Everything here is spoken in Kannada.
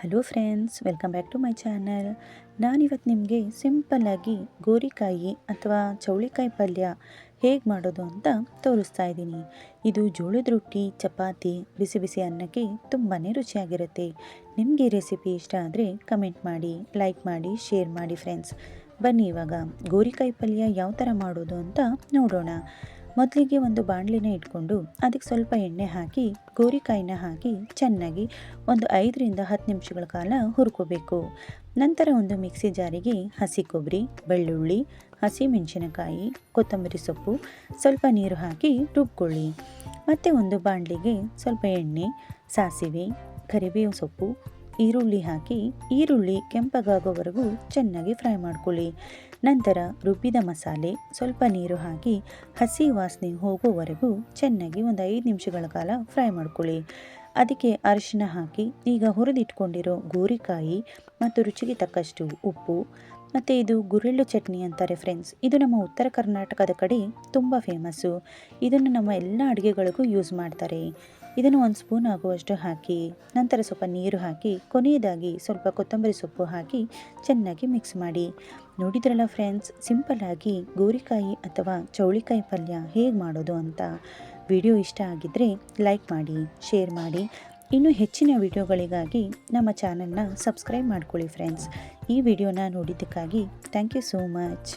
Hello friends, welcome back to my channel. ನಾನಿವತ್ತು ನಿಮಗೆ ಸಿಂಪಲ್ಲಾಗಿ ಗೋರಿಕಾಯಿ ಅಥವಾ ಚೌಳಿಕಾಯಿ ಪಲ್ಯ ಹೇಗೆ ಮಾಡೋದು ಅಂತ ತೋರಿಸ್ತಾ ಇದ್ದೀನಿ. ಇದು ಜೋಳದ ರೊಟ್ಟಿ, ಚಪಾತಿ, ಬಿಸಿ ಬಿಸಿ ಅನ್ನಕ್ಕೆ ತುಂಬಾ ರುಚಿಯಾಗಿರುತ್ತೆ. ನಿಮಗೆ ಈ ರೆಸಿಪಿ ಇಷ್ಟ ಆದರೆ ಕಮೆಂಟ್ ಮಾಡಿ, ಲೈಕ್ ಮಾಡಿ, ಶೇರ್ ಮಾಡಿ ಫ್ರೆಂಡ್ಸ್. ಬನ್ನಿ ಇವಾಗ ಗೋರಿಕಾಯಿ ಪಲ್ಯ ಯಾವ ಥರ ಮಾಡೋದು ಅಂತ ನೋಡೋಣ. ಮೊದಲಿಗೆ ಒಂದು ಬಾಣಲಿನ ಇಟ್ಕೊಂಡು ಅದಕ್ಕೆ ಸ್ವಲ್ಪ ಎಣ್ಣೆ ಹಾಕಿ ಗೋರಿಕಾಯಿನ ಹಾಕಿ ಚೆನ್ನಾಗಿ ಒಂದು 5ರಿಂದ 10 ನಿಮಿಷಗಳ ಕಾಲ ಹುರ್ಕೋಬೇಕು. ನಂತರ ಒಂದು ಮಿಕ್ಸಿ ಜಾರಿಗೆ ಹಸಿ ಕೊಬ್ಬರಿ, ಬೆಳ್ಳುಳ್ಳಿ, ಹಸಿ ಮೆಣಸಿನಕಾಯಿ, ಕೊತ್ತಂಬರಿ ಸೊಪ್ಪು, ಸ್ವಲ್ಪ ನೀರು ಹಾಕಿ ರುಬ್ಕೊಳ್ಳಿ. ಮತ್ತು ಒಂದು ಬಾಣಲಿಗೆ ಸ್ವಲ್ಪ ಎಣ್ಣೆ, ಸಾಸಿವೆ, ಕರಿಬೇವು ಸೊಪ್ಪು, ಈರುಳ್ಳಿ ಹಾಕಿ ಈರುಳ್ಳಿ ಕೆಂಪಗಾಗೋವರೆಗೂ ಚೆನ್ನಾಗಿ ಫ್ರೈ ಮಾಡ್ಕೊಳ್ಳಿ. ನಂತರ ರುಬ್ಬಿದ ಮಸಾಲೆ, ಸ್ವಲ್ಪ ನೀರು ಹಾಕಿ ಹಸಿ ವಾಸನೆ ಹೋಗೋವರೆಗೂ ಚೆನ್ನಾಗಿ ಒಂದು 5 ನಿಮಿಷಗಳ ಕಾಲ ಫ್ರೈ ಮಾಡ್ಕೊಳ್ಳಿ. ಅದಕ್ಕೆ ಅರಿಶಿನ ಹಾಕಿ ಈಗ ಹುರಿದಿಟ್ಕೊಂಡಿರೋ ಗೋರಿಕಾಯಿ ಮತ್ತು ರುಚಿಗೆ ತಕ್ಕಷ್ಟು ಉಪ್ಪು, ಮತ್ತು ಇದು ಗುರೆಳ್ಳು ಚಟ್ನಿ ಅಂತಾರೆ ಫ್ರೆಂಡ್ಸ್. ಇದು ನಮ್ಮ ಉತ್ತರ ಕರ್ನಾಟಕದ ಕಡೆ ತುಂಬ ಫೇಮಸ್ಸು. ಇದನ್ನು ನಮ್ಮ ಎಲ್ಲ ಅಡುಗೆಗಳಿಗೂ ಯೂಸ್ ಮಾಡ್ತಾರೆ. ಇದನ್ನು 1 ಸ್ಪೂನ್ ಆಗುವಷ್ಟು ಹಾಕಿ ನಂತರ ಸ್ವಲ್ಪ ನೀರು ಹಾಕಿ ಕೊನೆಯದಾಗಿ ಸ್ವಲ್ಪ ಕೊತ್ತಂಬರಿ ಸೊಪ್ಪು ಹಾಕಿ ಚೆನ್ನಾಗಿ ಮಿಕ್ಸ್ ಮಾಡಿ. ನೋಡಿದ್ರಲ್ಲ ಫ್ರೆಂಡ್ಸ್, ಸಿಂಪಲ್ಲಾಗಿ ಗೋರಿಕಾಯಿ ಅಥವಾ ಚೌಳಿಕಾಯಿ ಪಲ್ಯ ಹೇಗೆ ಮಾಡೋದು ಅಂತ. ವಿಡಿಯೋ ಇಷ್ಟ ಆಗಿದ್ದರೆ ಲೈಕ್ ಮಾಡಿ, ಶೇರ್ ಮಾಡಿ. ಇನ್ನೂ ಹೆಚ್ಚಿನ ವಿಡಿಯೋಗಳಿಗಾಗಿ ನಮ್ಮ ಚಾನಲ್ನ ಸಬ್ಸ್ಕ್ರೈಬ್ ಮಾಡ್ಕೊಳ್ಳಿ ಫ್ರೆಂಡ್ಸ್. ಈ ವಿಡಿಯೋನ ನೋಡಿದ್ದಕ್ಕಾಗಿ ಥ್ಯಾಂಕ್ ಯು ಸೋ ಮಚ್.